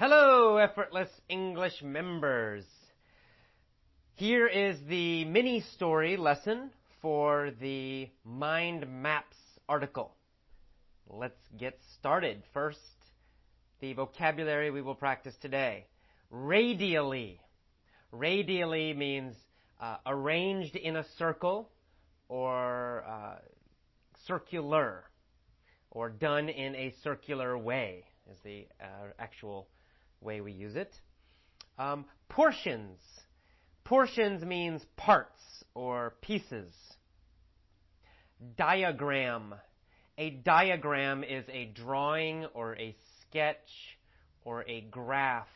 Hello, Effortless English members. Here is the mini story lesson for the Mind Maps article. Let's get started. First, the vocabulary we will practice today. Radially. Radially means arranged in a circle or circular or done in a circular way is the actual way we use it. Portions. Portions means parts or pieces. Diagram. A diagram is a drawing or a sketch or a graph.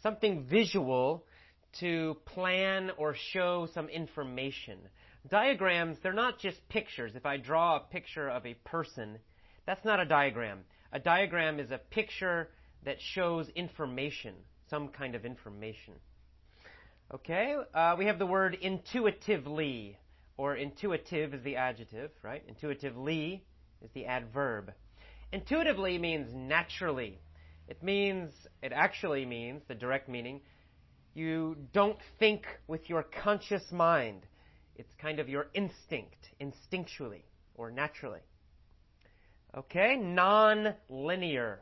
Something visual to plan or show some information. Diagrams, they're not just pictures. If I draw a picture of a person, that's not a diagram. A diagram is a picture that shows information, some kind of information. Okay, we have the word intuitively, or intuitive is the adjective, right? Intuitively is the adverb. Intuitively means naturally. It actually means, the direct meaning, you don't think with your conscious mind. It's kind of your instinct, instinctually, or naturally. Okay, non-linear.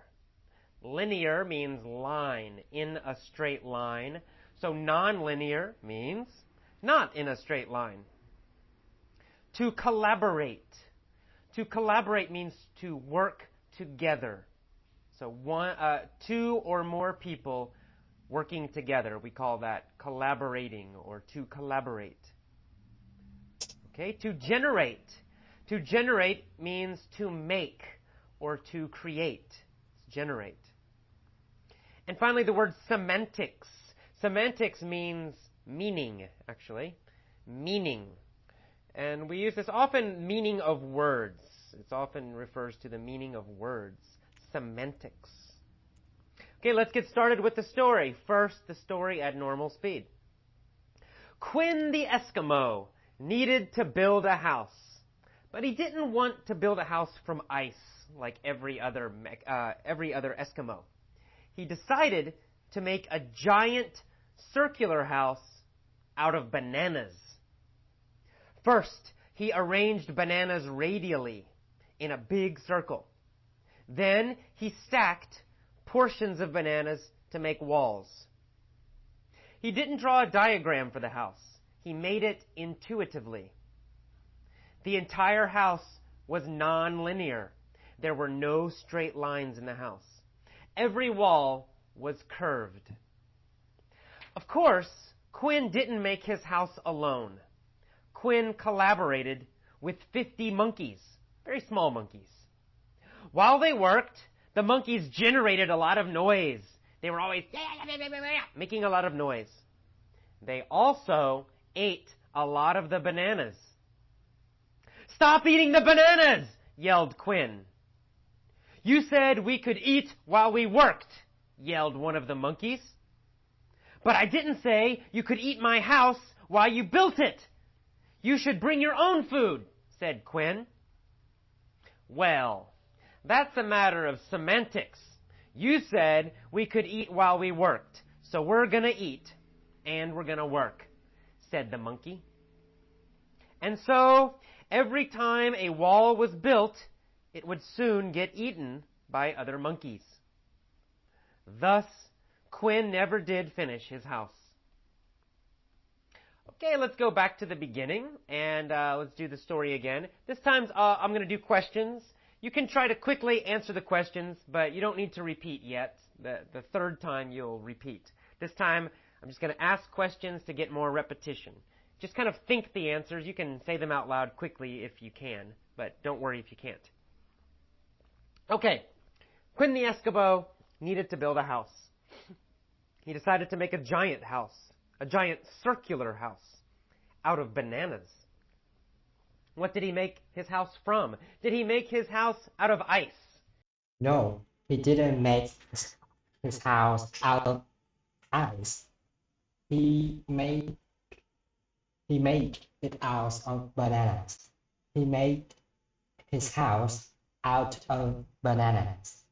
Linear means line, in a straight line. So non-linear means not in a straight line. To collaborate. To collaborate means to work together. So two or more people working together. We call that collaborating or to collaborate. Okay, to generate. To generate means to make or to create. It's generate. And finally, the word semantics. Semantics means meaning, actually. Meaning. And we use this often, meaning of words. It often refers to the meaning of words. Semantics. Okay, let's get started with the story. First, the story at normal speed. Quinn the Eskimo needed to build a house. But he didn't want to build a house from ice like every other Eskimo. He decided to make a giant circular house out of bananas. First, he arranged bananas radially in a big circle. Then he stacked portions of bananas to make walls. He didn't draw a diagram for the house. He made it intuitively. The entire house was non-linear. There were no straight lines in the house. Every wall was curved. Of course, Quinn didn't make his house alone. Quinn collaborated with 50 monkeys, very small monkeys. While they worked, the monkeys generated a lot of noise. They were always making a lot of noise. They also ate a lot of the bananas. "Stop eating the bananas!" yelled Quinn. "You said we could eat while we worked," yelled one of the monkeys. "But I didn't say you could eat my house while you built it. You should bring your own food," said Quinn. "Well, that's a matter of semantics. You said we could eat while we worked, so we're gonna eat and we're gonna work," said the monkey. And so, every time a wall was built, it would soon get eaten by other monkeys. Thus, Quinn never did finish his house. Okay, let's go back to the beginning, and let's do the story again. This time, I'm going to do questions. You can try to quickly answer the questions, but you don't need to repeat yet. The third time, you'll repeat. This time, I'm just going to ask questions to get more repetition. Just kind of think the answers. You can say them out loud quickly if you can, but don't worry if you can't. Okay, Quinn the Eskimo needed to build a house. He decided to make a giant house, a giant circular house, out of bananas. What did he make his house from? Did he make his house out of ice? No, he didn't make his house out of ice. He made it out of bananas. He made his house out of bananas.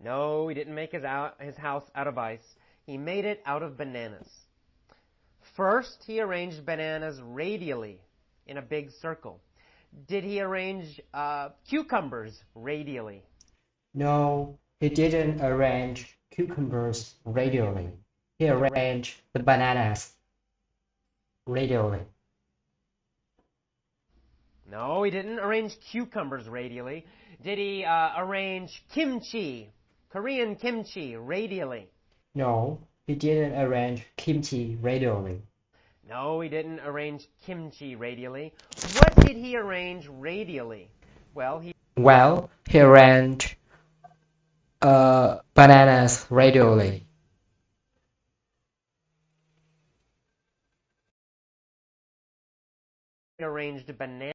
No, he didn't make his house out of ice. He made it out of bananas. First, he arranged bananas radially in a big circle. Did he arrange cucumbers radially? No, he didn't arrange cucumbers radially. He arranged the bananas radially. No, he didn't arrange cucumbers radially. Did he arrange kimchi, Korean kimchi, radially? No, he didn't arrange kimchi radially. No, he didn't arrange kimchi radially. What did he arrange radially? Well, he arranged bananas radially. arranged bananas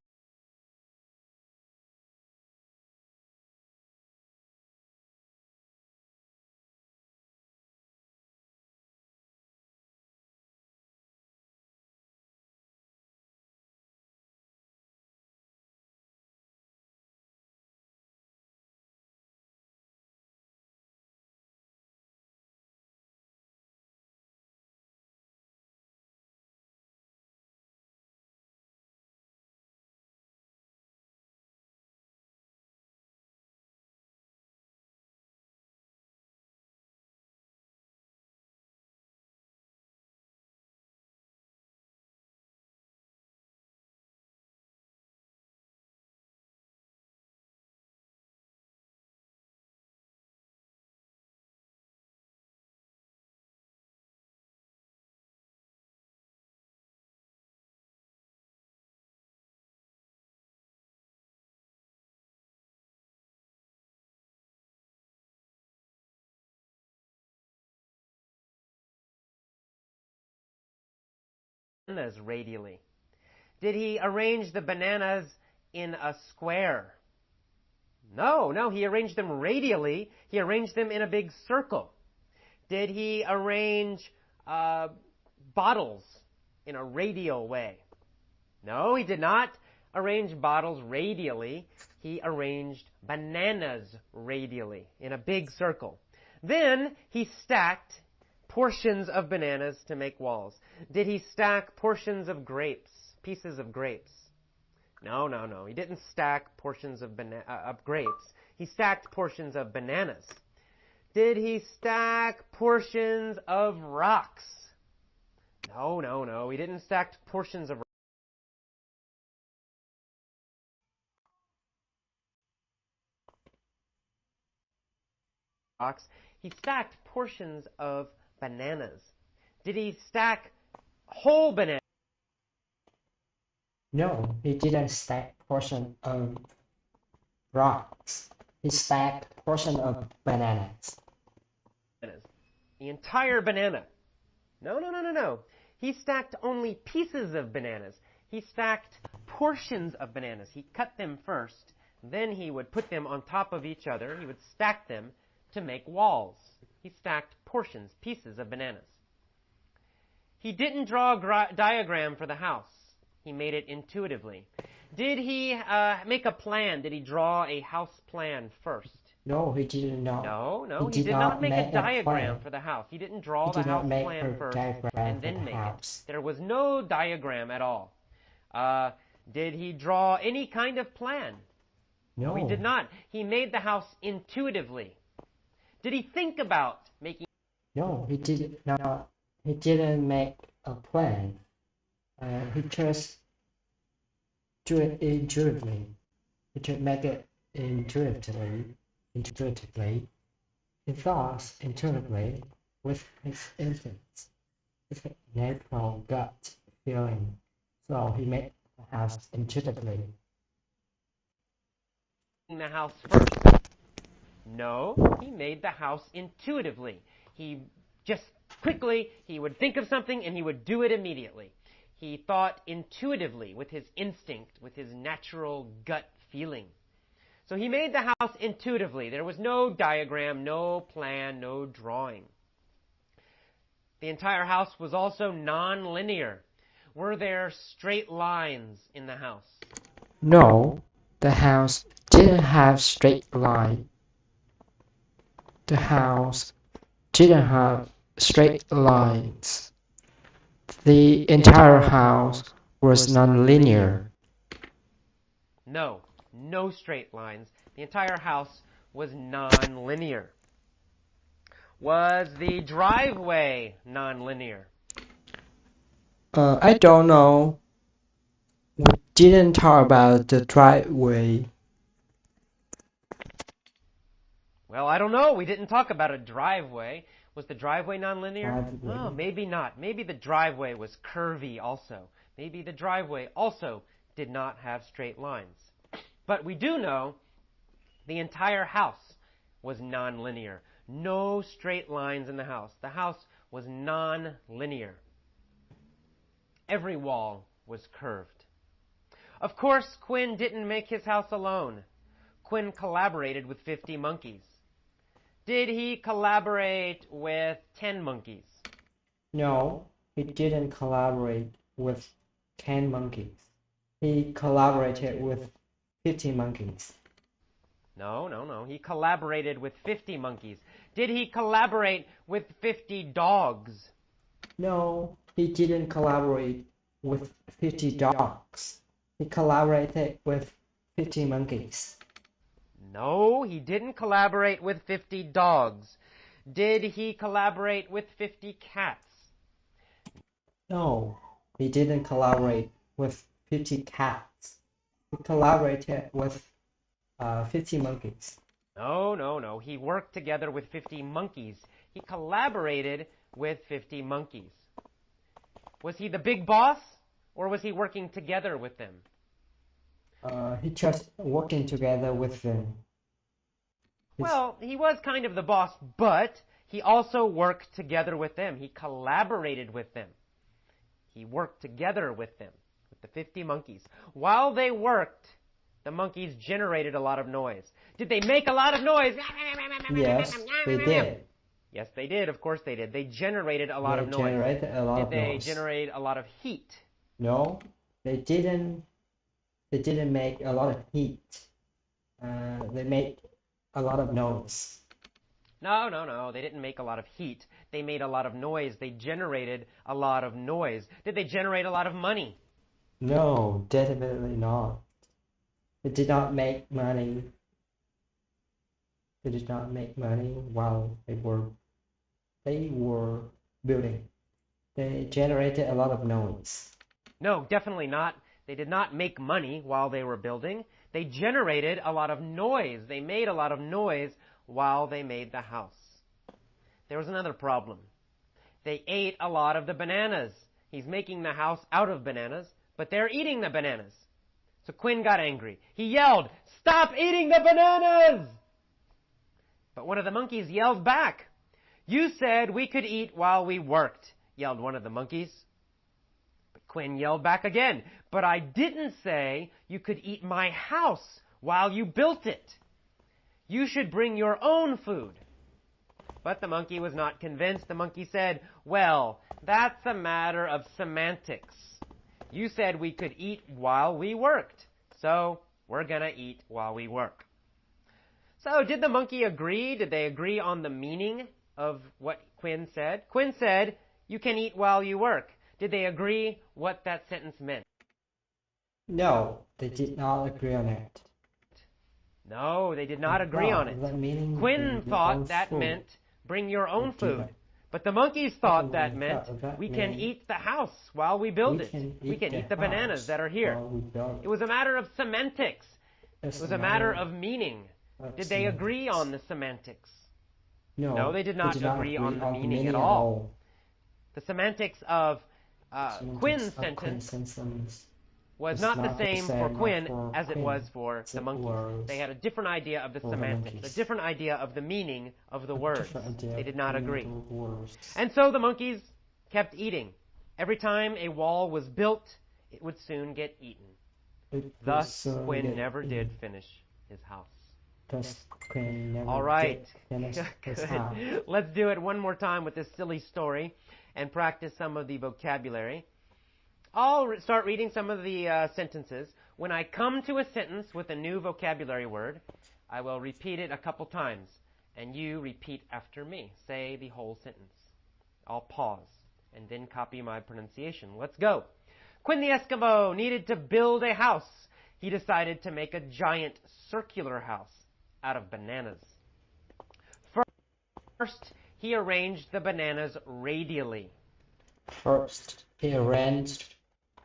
radially. Did he arrange the bananas in a square? No, he arranged them radially. He arranged them in a big circle. Did he arrange bottles in a radial way? No, he did not arrange bottles radially. He arranged bananas radially in a big circle. Then he stacked portions of bananas to make walls. Did he stack portions of grapes, pieces of grapes? No. He didn't stack portions of grapes. He stacked portions of bananas. Did he stack portions of rocks? No. He didn't stack portions of rocks. He stacked portions of bananas. Did he stack whole bananas? No, he didn't stack portion of rocks. He stacked portion of bananas. The entire banana. No. He stacked only pieces of bananas. He stacked portions of bananas. He cut them first. Then he would put them on top of each other. He would stack them to make walls. He stacked portions, pieces of bananas. He didn't draw a diagram for the house. He made it intuitively. Did he make a plan? Did he draw a house plan first? No, he didn't. No, he did not make a diagram for the house. He didn't draw the house plan first and then make it. There was no diagram at all. Did he draw any kind of plan? No, he did not. He made the house intuitively. Did he think about making? No, he did not. He didn't make a plan. He just do it intuitively. He just make it intuitively. He thought intuitively with his instincts, with his natural gut feeling. So he made the house intuitively. The house first? No, he made the house intuitively. He just quickly, he would think of something and he would do it immediately. He thought intuitively with his instinct, with his natural gut feeling. So he made the house intuitively. There was no diagram, no plan, no drawing. The entire house was also non-linear. Were there straight lines in the house? No, the house didn't have straight line. The house didn't have straight lines. The entire house was nonlinear. No, no straight lines. The entire house was non-linear. Was the driveway non-linear? I don't know. We didn't talk about the driveway. Well, I don't know. We didn't talk about a driveway. Was the driveway nonlinear? Driveway. Oh, maybe not. Maybe the driveway was curvy also. Maybe the driveway also did not have straight lines. But we do know the entire house was nonlinear. No straight lines in the house. The house was nonlinear. Every wall was curved. Of course, Quinn didn't make his house alone. Quinn collaborated with 50 monkeys. Did he collaborate with 10 monkeys? No, he didn't collaborate with 10 monkeys. He collaborated with 50 monkeys. No. He collaborated with 50 monkeys. Did he collaborate with 50 dogs? No, he didn't collaborate with 50 dogs. He collaborated with 50 monkeys. No, he didn't collaborate with 50 dogs. Did he collaborate with 50 cats? No, he didn't collaborate with 50 cats. He collaborated with 50 monkeys. No. He worked together with 50 monkeys. He collaborated with 50 monkeys. Was he the big boss, or was he working together with them? He just working together with them. Well, he was kind of the boss, but he also worked together with them. He collaborated with them. He worked together with them, with the 50 monkeys. While they worked, the monkeys generated a lot of noise. Did they make a lot of noise? Yes, they did. Yes, they did. Of course they did. They generated a lot of noise. Did they generate a lot of heat? No, they didn't. They didn't make a lot of heat. They made a lot of noise. No. They didn't make a lot of heat. They made a lot of noise. They generated a lot of noise. Did they generate a lot of money? No, definitely not. They did not make money. They did not make money while they were building. They generated a lot of noise. No, definitely not. They did not make money while they were building. They generated a lot of noise. They made a lot of noise while they made the house. There was another problem. They ate a lot of the bananas. He's making the house out of bananas, but they're eating the bananas. So Quinn got angry. He yelled, "Stop eating the bananas!" But one of the monkeys yelled back. "You said we could eat while we worked," yelled one of the monkeys. But Quinn yelled back again, "But I didn't say you could eat my house while you built it. You should bring your own food." But the monkey was not convinced. The monkey said, "Well, that's a matter of semantics. You said we could eat while we worked, so we're going to eat while we work." So did the monkey agree? Did they agree on the meaning of what Quinn said? Quinn said, "You can eat while you work." Did they agree what that sentence meant? No, they did not agree on it. No, they did not agree on it. Quinn thought that meant bring your own food. But the monkeys thought that meant we can eat the house while we build it. We can eat the bananas that are here. It was a matter of semantics. It was a matter of meaning. Did they agree on the semantics? No, they did not agree on the meaning at all. The semantics of Quinn's sentence was not the same for Quinn as it was for the monkeys. They had a different idea of the semantics, a different idea of the meaning of the words. They did not agree. And so the monkeys kept eating. Every time a wall was built, it would soon get eaten. Thus, Quinn never did finish his house. All right. Good. Let's do it one more time with this silly story and practice some of the vocabulary. I'll start reading some of the sentences. When I come to a sentence with a new vocabulary word, I will repeat it a couple times. and you repeat after me. Say the whole sentence. I'll pause and then copy my pronunciation. Let's go. When the Eskimo needed to build a house, he decided to make a giant circular house out of bananas. First, he arranged the bananas radially. First, he arranged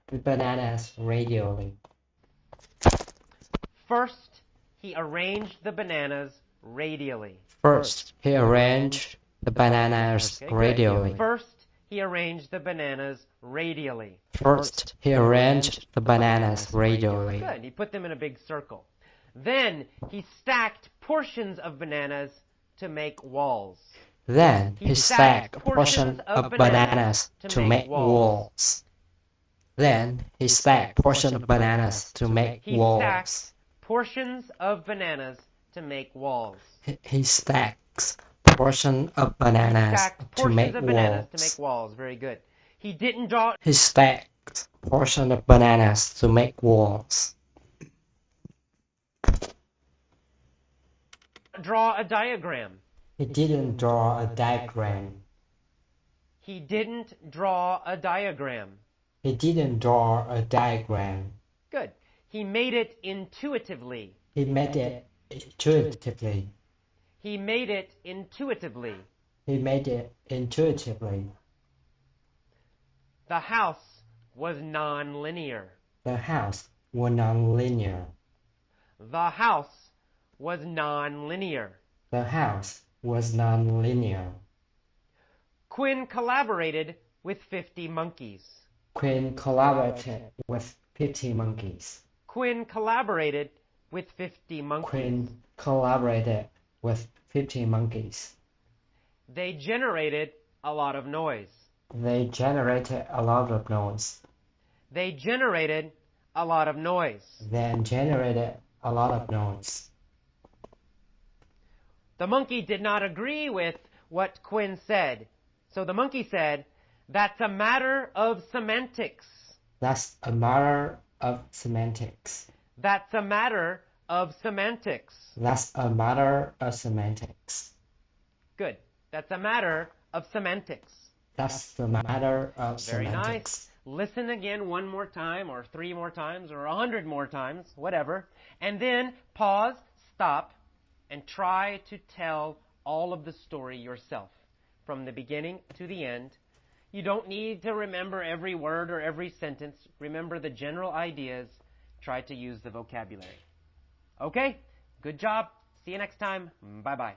the bananas radially. First, he arranged the bananas radially. First, he arranged the bananas radially. First, he arranged the bananas radially. First, he arranged the bananas radially. Good. He put them in a big circle. Then, he stacked portions of bananas to make walls. Then, he stacked a portion of bananas to make walls. Then, he stacked a portion of bananas to make walls. Portions of bananas to make walls. He stacks portion of bananas to make walls. Very good. He didn't draw. He stacked portion of bananas to make walls. Draw a diagram. He didn't draw a diagram. He didn't draw a diagram. He didn't draw a diagram. Good. He made it intuitively. He made it intuitively. He made it intuitively. He made it intuitively. The house was non-linear. The house was non-linear. The house was non-linear. The house was non-linear. Quinn collaborated with 50 monkeys. Quinn collaborated with 50 monkeys. Quinn collaborated with 50 monkeys. Quinn collaborated with 50 monkeys. They generated a lot of noise. They generated a lot of noise. They generated a lot of noise. They generated a lot of noise. The monkey did not agree with what Quinn said. So the monkey said, "That's a matter of semantics." That's a matter of semantics. That's a matter of semantics. That's a matter of semantics. Good. That's a matter of semantics. That's the matter of Very semantics. nice. Listen again one more time, or 3 more times, or 100 more times, whatever. And then pause, stop, and try to tell all of the story yourself, from the beginning to the end. You don't need to remember every word or every sentence. Remember the general ideas. Try to use the vocabulary. Okay? Good job. See you next time. Bye-bye.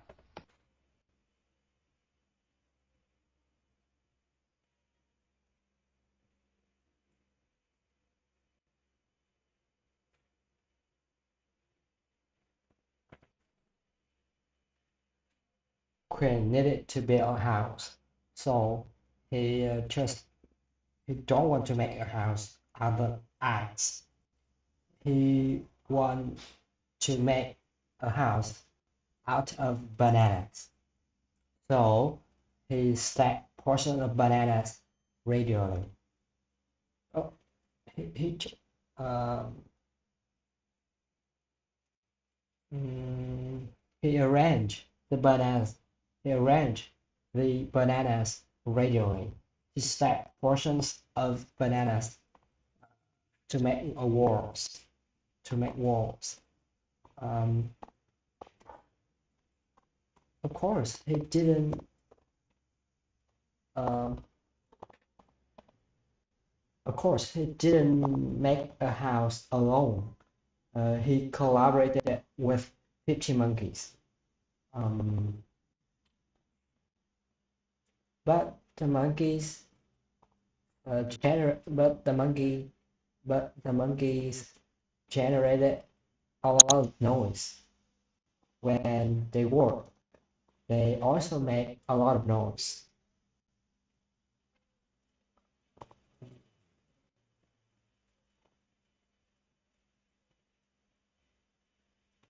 Quinn needed to build a house, so he don't want to make a house out of ice. He wants to make a house out of bananas. So he stacked portion of bananas radially. Oh, he arranged the bananas. He arranged the bananas radially. He stacked portions of bananas to make walls. To make walls. Of course, he didn't. Of course, he didn't make a house alone. He collaborated with 50 monkeys. But the monkeys generated a lot of noise when they work. They also make a lot of noise.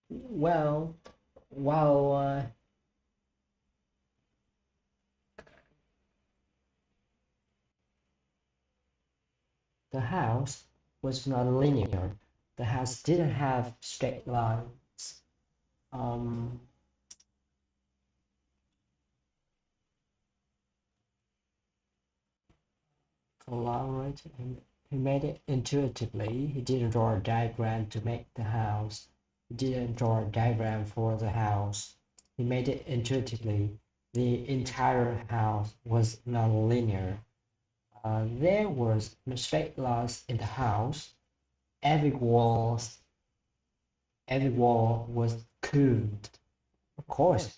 Well, while the house was not linear. The house didn't have straight lines. collaborate. He made it intuitively. He didn't draw a diagram to make the house. He didn't draw a diagram for the house. He made it intuitively. The entire house was non-linear. There was no straight lines in the house. Every wall was curved. Of course,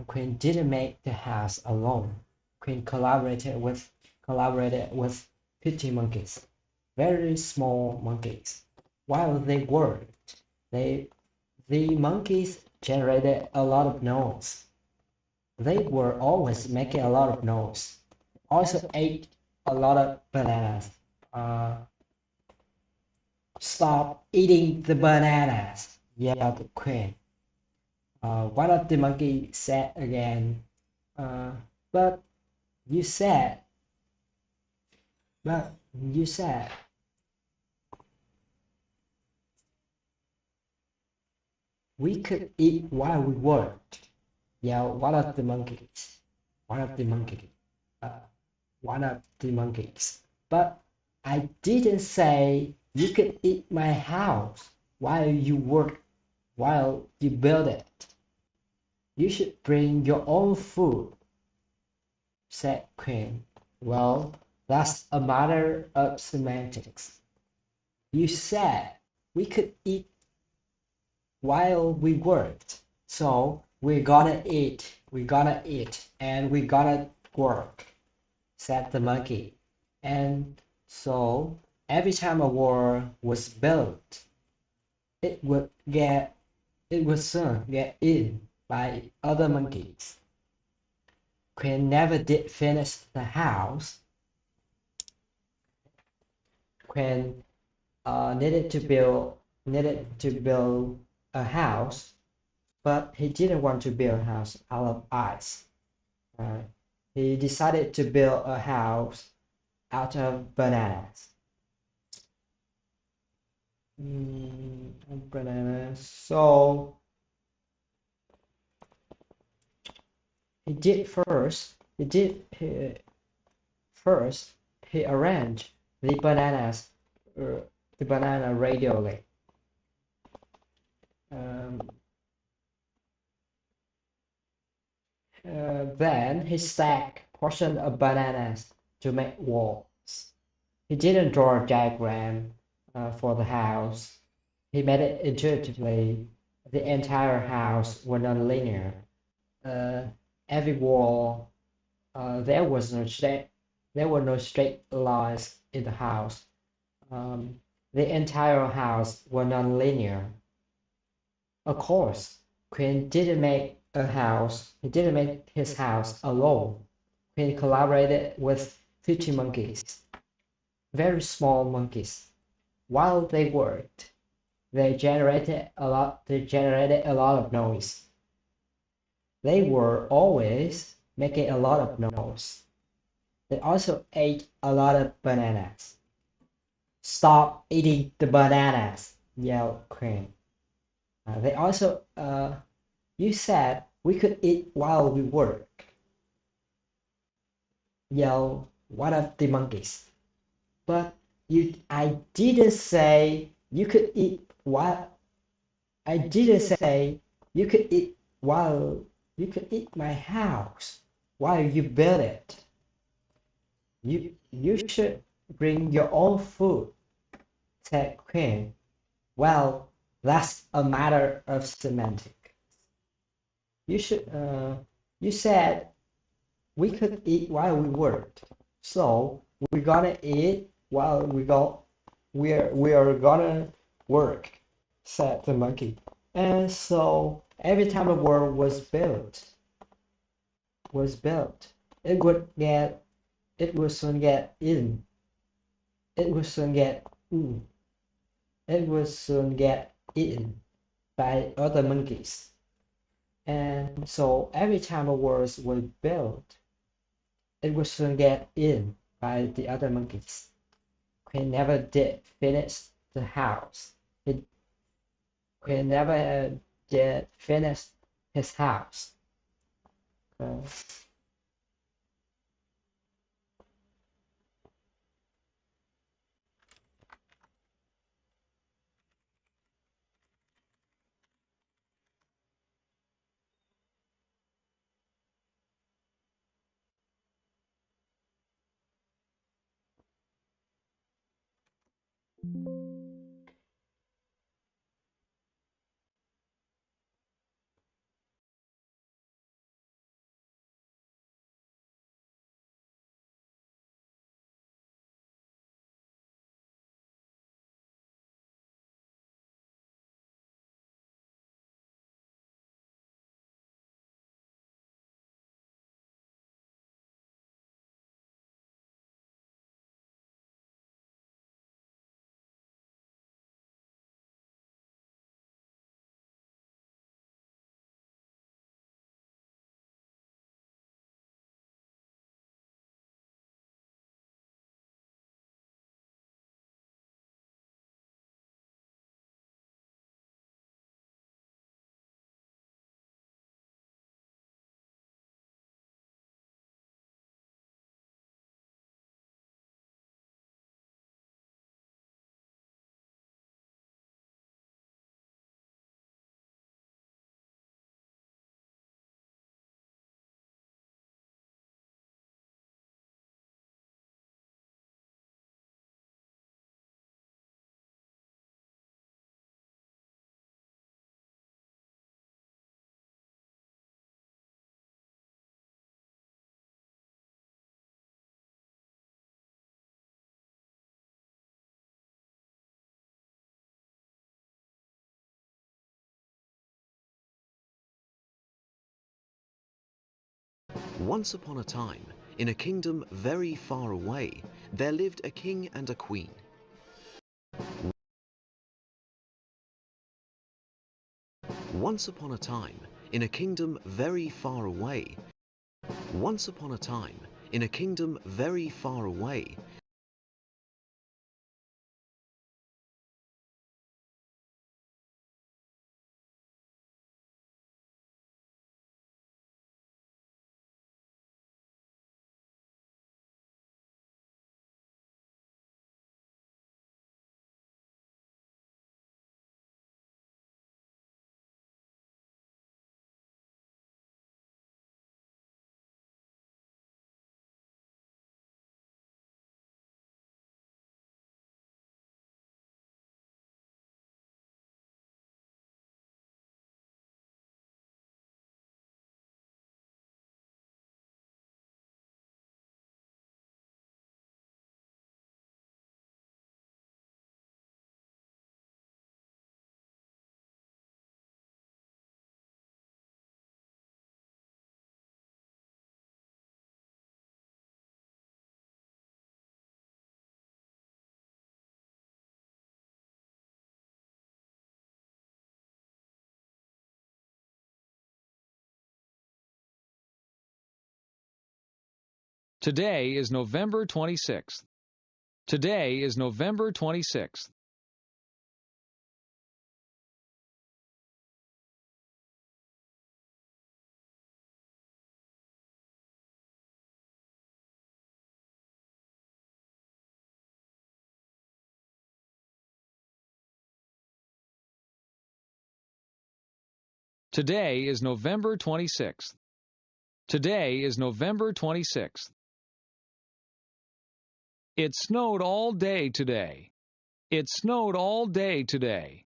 Quinn didn't make the house alone. Quinn collaborated with 50 monkeys, very small monkeys. While they worked, the monkeys generated a lot of noise. They were always making a lot of noise. Also ate a lot of bananas. Stop eating the bananas, yelled Quinn. One of the monkeys said again, but you said, but you said, we could eat while we worked, yelled one of the monkeys. One of the monkeys. One of the monkeys. But I didn't say you could eat my house while you work, while you build it. You should bring your own food, said Quinn. Well, that's a matter of semantics. You said we could eat while we worked, so we're gonna eat, and we're gonna work, said the monkey. And so every time a wall was built, it would soon get in by other monkeys. Quinn never did finish the house. Quinn needed to build a house, but he didn't want to build a house out of ice. He decided to build a house out of bananas. Bananas. So he arranged the bananas, the banana radially. Then he stacked portions of bananas to make walls. He didn't draw a diagram for the house. He made it intuitively. The entire house was non-linear. Every wall, there were no straight lines in the house. The entire house was non-linear. Of course, Quinn didn't make he didn't make his house alone. Quinn collaborated with 50 monkeys, very small monkeys. While they worked, they generated a lot of noise. They were always making a lot of noise. They also ate a lot of bananas. Stop eating the bananas, yelled Quinn. They also, you said we could eat while we work, yelled one of the monkeys. But I didn't say you could eat while. I didn't say you could eat while you could eat my house while you build it. You should bring your own food, said Quinn. Well, that's a matter of semantics. You said we could eat while we worked, so we're gonna eat while we are gonna work, said the monkey. And so every time a wall was built, it would soon get in. It would soon get in. It would soon get eaten by other monkeys. And so every time a wall was built, it would soon get in by the other monkeys. Quinn never did finish the house. Quinn never did finish his house. Once upon a time, in a kingdom very far away, there lived a king and a queen. Once upon a time, in a kingdom very far away, once upon a time, in a kingdom very far away, Today is November 26th. Today is November 26th. Today is November 26th. Today is November 26th. It snowed all day today. It snowed all day today.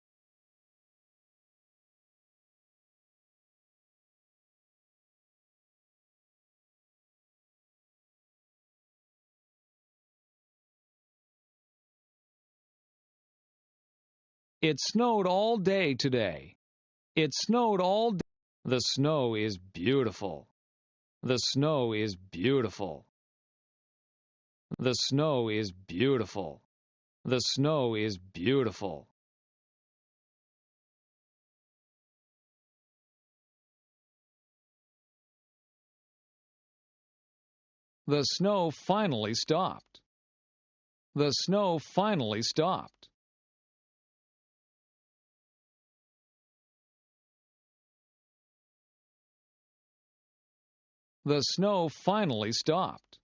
It snowed all day today. It snowed all day. The snow is beautiful. The snow is beautiful. The snow is beautiful. The snow is beautiful. The snow finally stopped. The snow finally stopped. The snow finally stopped.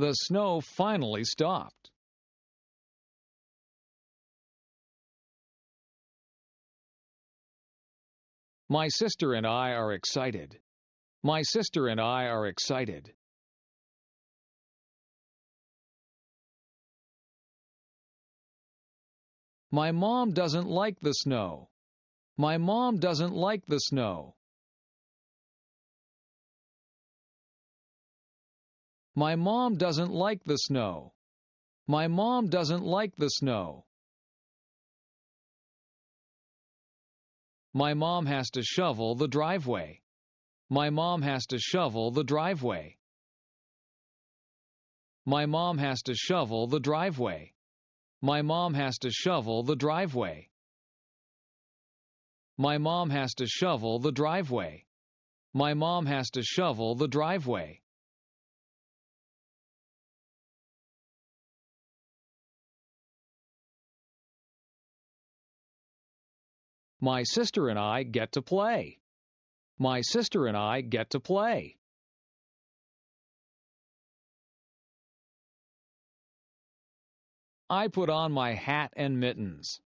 The snow finally stopped. My sister and I are excited. My sister and I are excited. My mom doesn't like the snow. My mom doesn't like the snow. My mom doesn't like the snow. My mom doesn't like the snow. My mom has to shovel the driveway. My mom has to shovel the driveway. My mom has to shovel the driveway. My mom has to shovel the driveway. My mom has to shovel the driveway. My mom has to shovel the driveway. My sister and I get to play. My sister and I get to play. I put on my hat and mittens.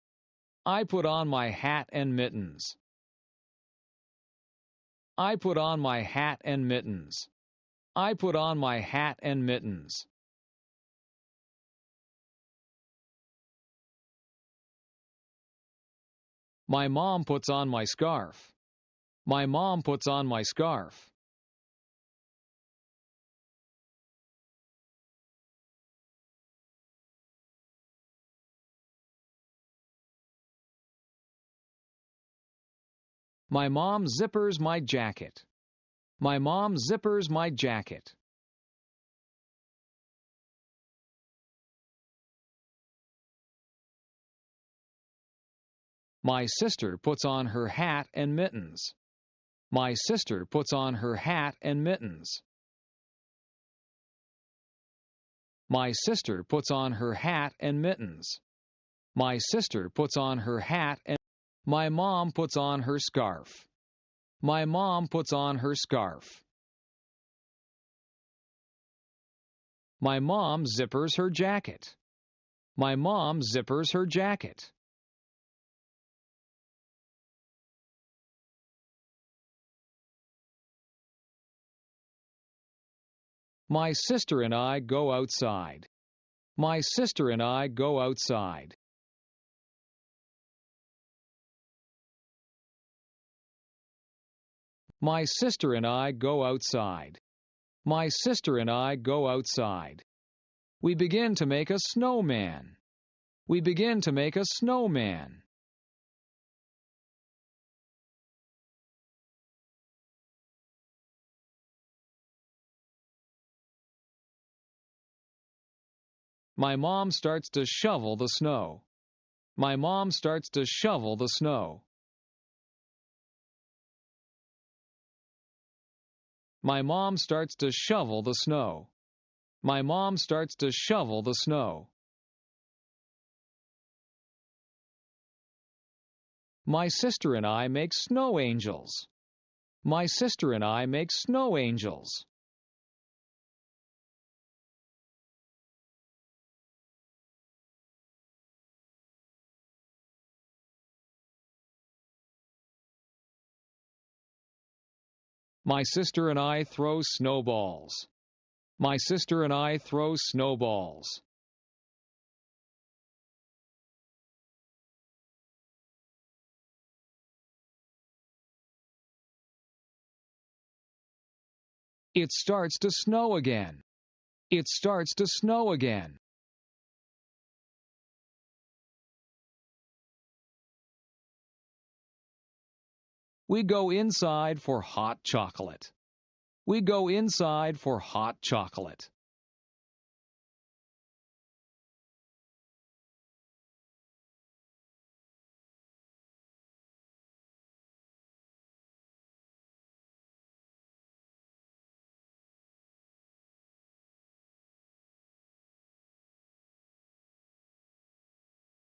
I put on my hat and mittens. I put on my hat and mittens. I put on my hat and mittens. My mom puts on my scarf. My mom puts on my scarf. My mom zippers my jacket. My mom zippers my jacket. My sister puts on her hat and mittens. My sister puts on her hat and mittens. My sister puts on her hat and mittens. My sister puts on her hat and my mom puts on her scarf. My mom puts on her scarf. My mom zippers her jacket. My mom zippers her jacket. My sister and I go outside. My sister and I go outside. My sister and I go outside. My sister and I go outside. We begin to make a snowman. We begin to make a snowman. My mom starts to shovel the snow. My mom starts to shovel the snow. My mom starts to shovel the snow. My mom starts to shovel the snow. My sister and I make snow angels. My sister and I make snow angels. My sister and I throw snowballs. My sister and I throw snowballs. It starts to snow again. It starts to snow again. We go inside for hot chocolate. We go inside for hot chocolate.